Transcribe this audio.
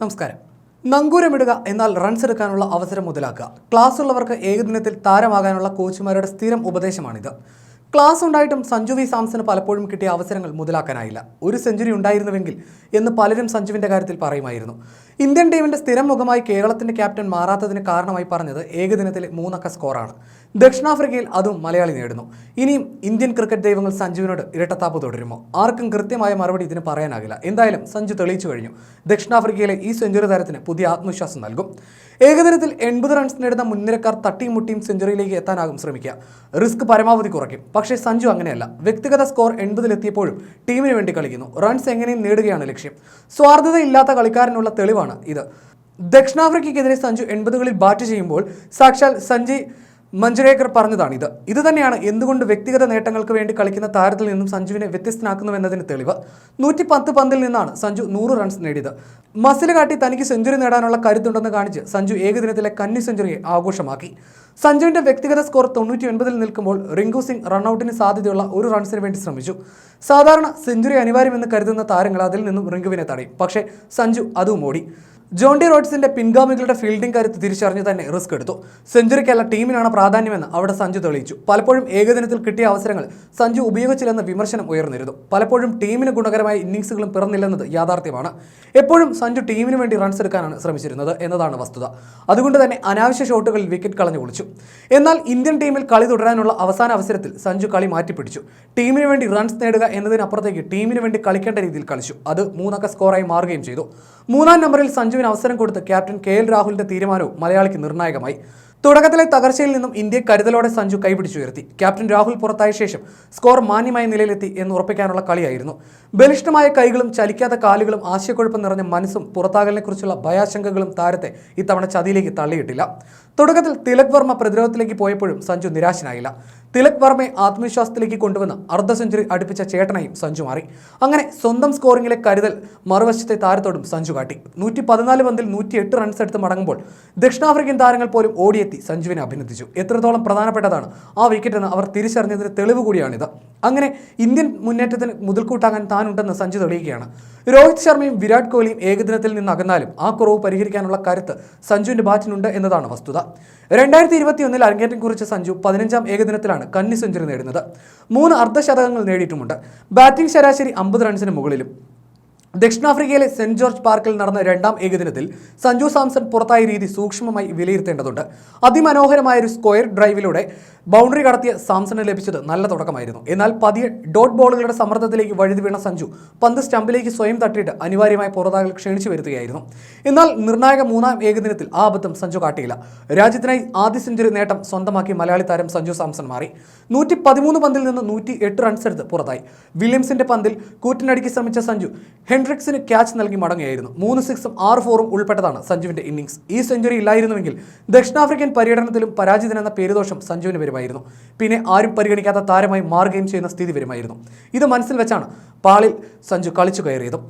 നമസ്കാരം. നങ്കൂരമിടുക എന്നാൽ റൺസ് എടുക്കാനുള്ള അവസരം മുതലാക്കുക. ക്ലാസ് ഉള്ളവർക്ക് ഏകദിനത്തിൽ താരമാകാനുള്ള കോച്ചുമാരുടെ സ്ഥിരം ഉപദേശമാണിത്. ക്ലാസ് ഉണ്ടായിട്ടും സഞ്ജു വി സാംസന് പലപ്പോഴും കിട്ടിയ അവസരങ്ങൾ മുതലാക്കാനായില്ല. ഒരു സെഞ്ചുറി ഉണ്ടായിരുന്നുവെങ്കിൽ എന്ന് പലരും സഞ്ജുവിൻ്റെ കാര്യത്തിൽ പറയുമായിരുന്നു. ഇന്ത്യൻ ടീമിൻ്റെ സ്ഥിരം മുഖമായി കേരളത്തിൻ്റെ ക്യാപ്റ്റൻ മാറാത്തതിന് കാരണമായി പറഞ്ഞത് ഏകദിനത്തിലെ 3 അക്ക സ്കോറാണ്. ദക്ഷിണാഫ്രിക്കയിൽ അതും മലയാളി നേടുന്നു. ഇനിയും ഇന്ത്യൻ ക്രിക്കറ്റ് ദൈവങ്ങൾ സഞ്ജുവിനോട് ഇരട്ടത്താപ്പ് തുടരുമോ? ആർക്കും കൃത്യമായ മറുപടി ഇതിന് പറയാനാകില്ല. എന്തായാലും സഞ്ജു തെളിയിച്ചു കഴിഞ്ഞു. ദക്ഷിണാഫ്രിക്കയിലെ ഈ സെഞ്ചുറി താരത്തിന് പുതിയ ആത്മവിശ്വാസം നൽകും. ഏകദിനത്തിൽ 80 റൺസ് നേടുന്ന മുൻനിരക്കാർ തട്ടിയും മുട്ടിയും സെഞ്ചുറിയിലേക്ക് എത്താനാകും ശ്രമിക്കുക. റിസ്ക് പരമാവധി കുറയ്ക്കും. പക്ഷേ സഞ്ജു അങ്ങനെയല്ല. വ്യക്തിഗത സ്കോർ 80-ലെത്തിയപ്പോഴും ടീമിന് വേണ്ടി കളിക്കുന്നു. റൺസ് എങ്ങനെയും നേടുകയാണ് ലക്ഷ്യം. സ്വാർത്ഥതയില്ലാത്ത കളിക്കാരനുള്ള തെളിവാണ് ഇത്. ദക്ഷിണാഫ്രിക്കയ്ക്കെതിരെ സഞ്ജു 80കളിൽ ബാറ്റ് ചെയ്യുമ്പോൾ സാക്ഷാൽ സഞ്ജയ് മഞ്ജരേക്കർ പറഞ്ഞതാണിത്. ഇത് തന്നെയാണ് എന്തുകൊണ്ട് വ്യക്തിഗത നേട്ടങ്ങൾക്ക് വേണ്ടി കളിക്കുന്ന താരത്തിൽ നിന്നും സഞ്ജുവിനെ വ്യത്യസ്തനാക്കുന്നുവെന്നതിന് തെളിവ്. 110 പന്തിൽ നിന്നാണ് സഞ്ജു 100 റൺസ് നേടിയത്. മസിൽ കാട്ടി തനിക്ക് സെഞ്ചുറി നേടാനുള്ള കരുത്തുണ്ടെന്ന് കാണിച്ച് സഞ്ജു ഏകദിനത്തിലെ കന്നി സെഞ്ചുറിയെ ആഘോഷമാക്കി. സഞ്ജുവിന്റെ വ്യക്തിഗത സ്കോർ 99-ൽ നിൽക്കുമ്പോൾ റിങ്കു സിംഗ് റൺഔട്ടിന് സാധ്യതയുള്ള 1 റൺസിന് വേണ്ടി ശ്രമിച്ചു. സാധാരണ സെഞ്ചുറി അനിവാര്യമെന്ന് കരുതുന്ന താരങ്ങൾ അതിൽ നിന്നും റിങ്കുവിനെ തടയും. പക്ഷേ സഞ്ജു അതും ഓടി. ജോണ്ടി റോഡ്സിന്റെ പിൻഗാമികളുടെ ഫീൽഡിംഗ് കരുത്ത് തിരിച്ചറിഞ്ഞ് തന്നെ റിസ്ക് എടുത്തു. സെഞ്ചുറിക്കല്ല ടീമിനാണ് പ്രാധാന്യമെന്ന് അവിടെ സഞ്ജു തെളിയിച്ചു. പലപ്പോഴും ഏകദിനത്തിൽ കിട്ടിയ അവസരങ്ങൾ സഞ്ജു ഉപയോഗിച്ചില്ലെന്ന വിമർശനം ഉയർന്നിരുന്നു. പലപ്പോഴും ടീമിന് ഗുണകരമായ ഇന്നിംഗ്സുകളും പിറന്നില്ലെന്നത് യാഥാർത്ഥ്യമാണ്. എപ്പോഴും സഞ്ജു ടീമിന് വേണ്ടി റൺസ് എടുക്കാനാണ് ശ്രമിച്ചിരുന്നത് എന്നതാണ് വസ്തുത. അതുകൊണ്ട് തന്നെ അനാവശ്യ ഷോട്ടുകളിൽ വിക്കറ്റ് കളഞ്ഞു കുളിച്ചു. എന്നാൽ ഇന്ത്യൻ ടീമിൽ കളി തുടരാനുള്ള അവസാന അവസരത്തിൽ സഞ്ജു കളി മാറ്റിപ്പിടിച്ചു. ടീമിന് വേണ്ടി റൺസ് നേടുക എന്നതിനപ്പുറത്തേക്ക് ടീമിന് വേണ്ടി കളിക്കേണ്ട രീതിയിൽ കളിച്ചു. അത് 3 അക്ക സ്കോറായി മാറുകയും ചെയ്തു. 3-ാം നമ്പറിൽ സഞ്ജുവിന് അവസരം കൊടുത്ത് ക്യാപ്റ്റൻ KL രാഹുലിന്റെ തീരുമാനവും മലയാളിക്ക് നിർണായകമായി. തുടക്കത്തിലെ തകർച്ചയിൽ നിന്നും ഇന്ത്യയെ കരുതലോടെ സഞ്ജു കൈപിടിച്ചുയർത്തി. ക്യാപ്റ്റൻ രാഹുൽ പുറത്തായ ശേഷം സ്കോർ മാന്യമായ നിലയിലെത്തി എന്ന് ഉറപ്പിക്കാനുള്ള കളിയായിരുന്നു. ബലിഷ്ഠമായ കൈകളും ചലിക്കാത്ത കാലുകളും ആശയക്കുഴപ്പം നിറഞ്ഞ മനസ്സും പുറത്താകലിനെക്കുറിച്ചുള്ള ഭയാശങ്കകളും താരത്തെ ഇത്തവണ ചതിയിലേക്ക് തള്ളിയിട്ടില്ല. തുടക്കത്തിൽ തിലക് വർമ്മ പ്രതിരോധത്തിലേക്ക് പോയപ്പോഴും സഞ്ജു നിരാശനായില്ല. തിലക് വർമ്മയെ ആത്മവിശ്വാസത്തിലേക്ക് കൊണ്ടുവന്ന് അർദ്ധ സെഞ്ചുറി അടുപ്പിച്ച ചേട്ടനായും സഞ്ജു മാറി. അങ്ങനെ സ്വന്തം സ്കോറിംഗിലെ കരുതൽ മറുവശത്തെ താരത്തോടും സഞ്ജു കാട്ടി. 114 പന്തിൽ 108 റൺസ് എടുത്ത് മടങ്ങുമ്പോൾ ദക്ഷിണാഫ്രിക്കൻ താരങ്ങൾ പോലും ഓടിയെത്തി സഞ്ജുവിനെ അഭിനന്ദിച്ചു. എത്രത്തോളം പ്രധാനപ്പെട്ടതാണ് ആ വിക്കറ്റ് എന്ന് അവർ തിരിച്ചറിഞ്ഞതിന് തെളിവ് കൂടിയാണിത്. അങ്ങനെ ഇന്ത്യൻ മുന്നേറ്റത്തിന് മുതൽക്കൂട്ടാകാൻ താനുണ്ടെന്ന് സഞ്ജു തെളിയിക്കുകയാണ്. രോഹിത് ശർമ്മയും വിരാട് കോഹ്ലിയും ഏകദിനത്തിൽ നിന്ന് അകന്നാലും ആ കുറവ് പരിഹരിക്കാനുള്ള കരുത്ത് സഞ്ജുവിന്റെ ബാറ്റിനുണ്ട് എന്നതാണ് വസ്തുത. 2021-ൽ അരങ്ങേറ്റം കുറിച്ച സഞ്ജു 15-ാം ഏകദിനത്തിലാണ് കന്നി സെഞ്ചുറി നേടുന്നത്. 3 അർദ്ധശതകങ്ങൾ നേടിയിട്ടുമുണ്ട്. ബാറ്റിംഗ് ശരാശരി 50 റൺസിന് മുകളിലും. ദക്ഷിണാഫ്രിക്കയിലെ സെന്റ് ജോർജ് പാർക്കിൽ നടന്ന 2-ാം ഏകദിനത്തിൽ സഞ്ജു സാംസൺ പുറത്തായ രീതി സൂക്ഷ്മമായി വിലയിരുത്തേണ്ടതുണ്ട്. അതിമനോഹരമായ ഒരു സ്ക്വയർ ഡ്രൈവിലൂടെ ബൗണ്ടറി കടത്തിയ സാംസണിന് ലഭിച്ചത് നല്ല തുടക്കമായിരുന്നു. എന്നാൽ പതിയെ ഡോട്ട് ബോളുകളുടെ സമ്മർദ്ദത്തിലേക്ക് വഴുതി വീണ സഞ്ജു പന്ത് സ്റ്റംപിലേക്ക് സ്വയം തട്ടിയിട്ട് അനിവാര്യമായ പുറത്താകൽ ക്ഷണിച്ചു വരുത്തുകയായിരുന്നു. എന്നാൽ നിർണായക 3-ാം ഏകദിനത്തിൽ ആ അബദ്ധം സഞ്ജു കാട്ടിയില്ല. രാജ്യത്തിനായി ആദ്യ സെഞ്ചുറി നേട്ടം സ്വന്തമാക്കി മലയാളി താരം സഞ്ജു സാംസൺ മാറി. 113 പന്തിൽ നിന്ന് 108 റൺസ് എടുത്ത് പുറത്തായി. വില്യംസിന്റെ പന്തിൽ കൂറ്റിനടിക്ക് ശ്രമിച്ച സഞ്ജു ഹെൻഡ്രിക്സിന് ക്യാച്ച് നൽകി മടങ്ങുകയായിരുന്നു. 3 6-ഉം 6 4-ഉം ഉൾപ്പെട്ടതാണ് സഞ്ജുവിന്റെ ഇന്നിംഗ്സ്. ഈ സെഞ്ചുറി ഇല്ലായിരുന്നുവെങ്കിൽ ദക്ഷിണാഫ്രിക്കൻ പര്യടനത്തിലും പരാജിതനെന്ന പേരുദോഷം സഞ്ജുവിന് വരുമായിരുന്നു. പിന്നെ ആരും പരിഗണിക്കാത്ത താരമായി മാറുകയും ചെയ്യുന്ന സ്ഥിതി വരുമായിരുന്നു. ഇത് മനസ്സിൽ വെച്ചാണ് പാളിൽ സഞ്ജു കളിച്ചു കയറിയതും.